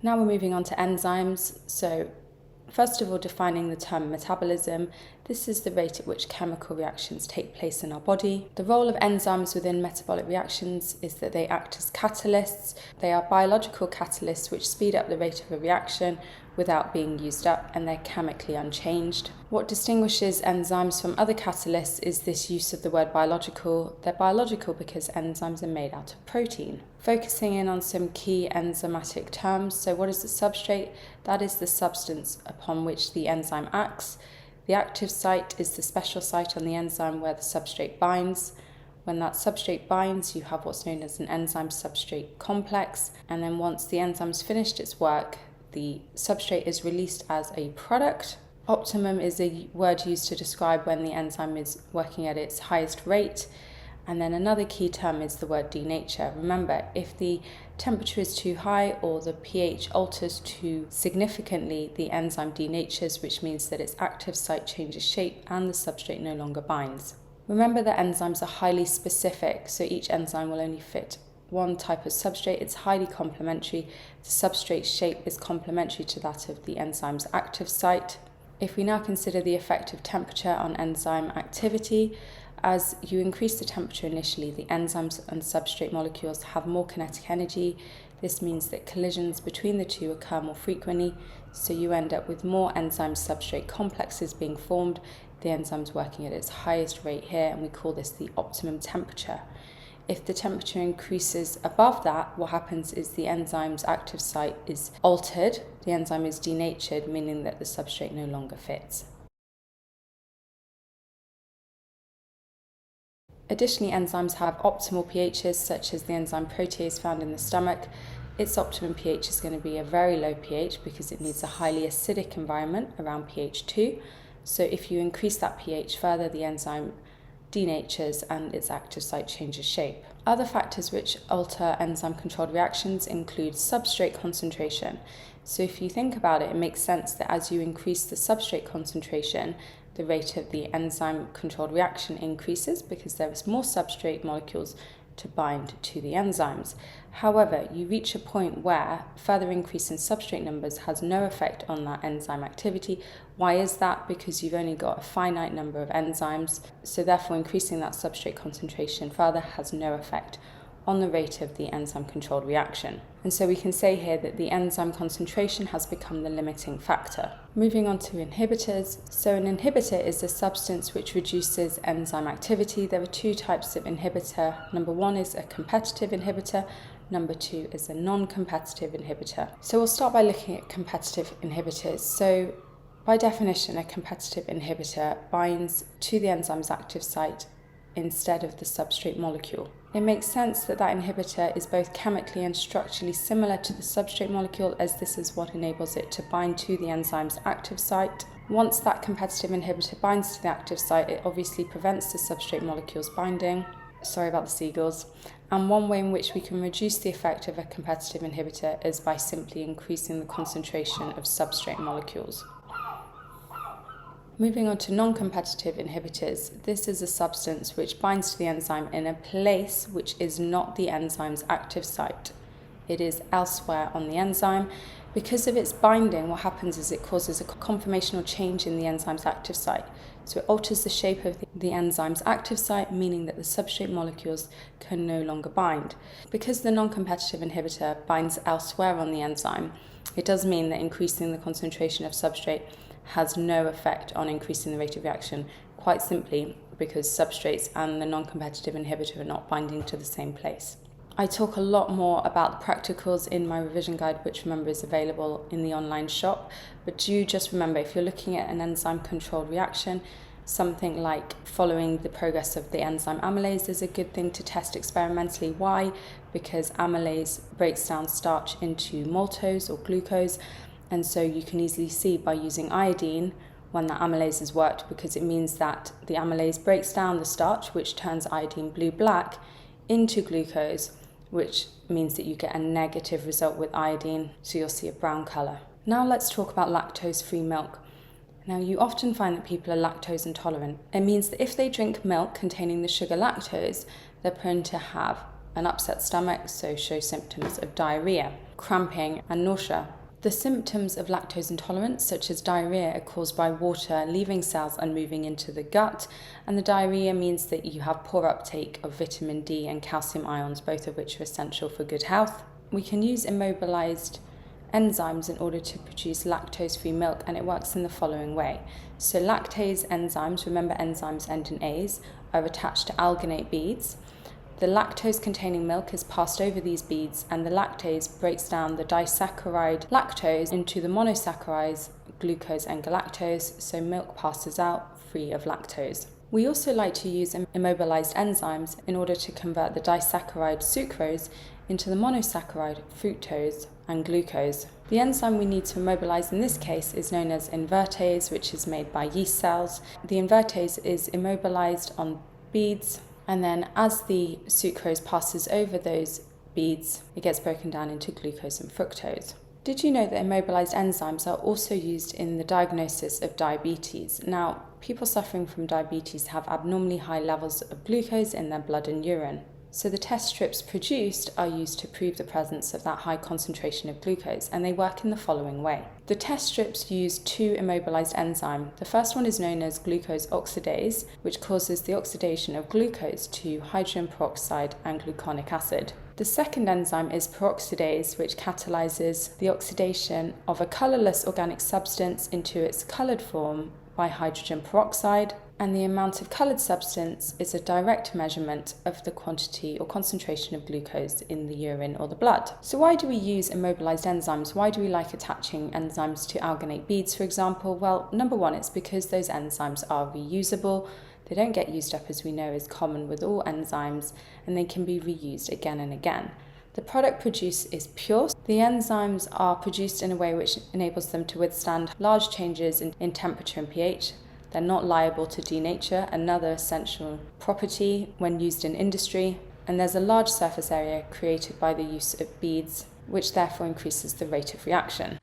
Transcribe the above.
Now we're moving on to enzymes. So first of all, defining the term metabolism. This is the rate at which chemical reactions take place in our body. The role of enzymes within metabolic reactions is that they act as catalysts. They are biological catalysts which speed up the rate of a reaction without being used up, and they're chemically unchanged. What distinguishes enzymes from other catalysts is this use of the word biological. They're biological because enzymes are made out of protein. Focusing in on some key enzymatic terms. So what is the substrate? That is the substance upon which the enzyme acts. The active site is the special site on the enzyme where the substrate binds. When that substrate binds, you have what's known as an enzyme-substrate complex, and then once the enzyme's finished its work, the substrate is released as a product. Optimum is a word used to describe when the enzyme is working at its highest rate. And then another key term is the word denature. Remember, if the temperature is too high or the pH alters too significantly, the enzyme denatures, which means that its active site changes shape and the substrate no longer binds. Remember that enzymes are highly specific, so each enzyme will only fit one type of substrate. It's highly complementary. The substrate shape is complementary to that of the enzyme's active site. If we now consider the effect of temperature on enzyme activity, as you increase the temperature initially, the enzymes and substrate molecules have more kinetic energy. This means that collisions between the two occur more frequently, so you end up with more enzyme-substrate complexes being formed. The enzyme's working at its highest rate here, and we call this the optimum temperature. If the temperature increases above that, what happens is the enzyme's active site is altered. The enzyme is denatured, meaning that the substrate no longer fits. Additionally, enzymes have optimal pHs, such as the enzyme protease found in the stomach. Its optimum pH is going to be a very low pH because it needs a highly acidic environment around pH 2. So if you increase that pH further, the enzyme denatures and its active site changes shape. Other factors which alter enzyme-controlled reactions include substrate concentration. So if you think about it, it makes sense that as you increase the substrate concentration, the rate of the enzyme-controlled reaction increases because there is more substrate molecules to bind to the enzymes. However, you reach a point where further increase in substrate numbers has no effect on that enzyme activity. Why is that? Because you've only got a finite number of enzymes, so therefore increasing that substrate concentration further has no effect on the rate of the enzyme-controlled reaction. And so we can say here that the enzyme concentration has become the limiting factor. Moving on to inhibitors. So an inhibitor is a substance which reduces enzyme activity. There are two types of inhibitor. Number one is a competitive inhibitor. Number two is a non-competitive inhibitor. So we'll start by looking at competitive inhibitors. So by definition, a competitive inhibitor binds to the enzyme's active site instead of the substrate molecule. It makes sense that that inhibitor is both chemically and structurally similar to the substrate molecule, as this is what enables it to bind to the enzyme's active site. Once that competitive inhibitor binds to the active site, it obviously prevents the substrate molecule's binding. Sorry about the seagulls. And one way in which we can reduce the effect of a competitive inhibitor is by simply increasing the concentration of substrate molecules. Moving on to non-competitive inhibitors, this is a substance which binds to the enzyme in a place which is not the enzyme's active site. It is elsewhere on the enzyme. Because of its binding, what happens is it causes a conformational change in the enzyme's active site. So it alters the shape of the enzyme's active site, meaning that the substrate molecules can no longer bind. Because the non-competitive inhibitor binds elsewhere on the enzyme, it does mean that increasing the concentration of substrate has no effect on increasing the rate of reaction, quite simply because substrates and the non-competitive inhibitor are not binding to the same place. I talk a lot more about the practicals in my revision guide, which remember is available in the online shop, but do just remember, if you're looking at an enzyme-controlled reaction, something like following the progress of the enzyme amylase is a good thing to test experimentally. Why? Because amylase breaks down starch into maltose or glucose, and so you can easily see by using iodine when that amylase has worked, because it means that the amylase breaks down the starch, which turns iodine blue-black, into glucose, which means that you get a negative result with iodine, so you'll see a brown colour. Now let's talk about lactose-free milk. Now you often find that people are lactose intolerant. It means that if they drink milk containing the sugar lactose, they're prone to have an upset stomach, so show symptoms of diarrhea, cramping and nausea. The symptoms of lactose intolerance, such as diarrhea, are caused by water leaving cells and moving into the gut, and the diarrhea means that you have poor uptake of vitamin D and calcium ions, both of which are essential for good health. We can use immobilized enzymes in order to produce lactose-free milk, and it works in the following way. So lactase enzymes, remember enzymes end in A's, are attached to alginate beads. The lactose-containing milk is passed over these beads, and the lactase breaks down the disaccharide lactose into the monosaccharides glucose and galactose, so milk passes out free of lactose. We also like to use immobilized enzymes in order to convert the disaccharide sucrose into the monosaccharide fructose and glucose. The enzyme we need to immobilize in this case is known as invertase, which is made by yeast cells. The invertase is immobilized on beads, and then as the sucrose passes over those beads, it gets broken down into glucose and fructose. Did you know that immobilized enzymes are also used in the diagnosis of diabetes? Now, people suffering from diabetes have abnormally high levels of glucose in their blood and urine. So the test strips produced are used to prove the presence of that high concentration of glucose, and they work in the following way. The test strips use two immobilized enzymes. The first one is known as glucose oxidase, which causes the oxidation of glucose to hydrogen peroxide and gluconic acid. The second enzyme is peroxidase, which catalyzes the oxidation of a colorless organic substance into its colored form by hydrogen peroxide, and the amount of colored substance is a direct measurement of the quantity or concentration of glucose in the urine or the blood. So why do we use immobilized enzymes? Why do we like attaching enzymes to alginate beads, for example? Well, number one, it's because those enzymes are reusable. They don't get used up, as we know is common with all enzymes, and they can be reused again and again. The product produced is pure. The enzymes are produced in a way which enables them to withstand large changes in temperature and pH. They're not liable to denature, another essential property when used in industry. And there's a large surface area created by the use of beads, which therefore increases the rate of reaction.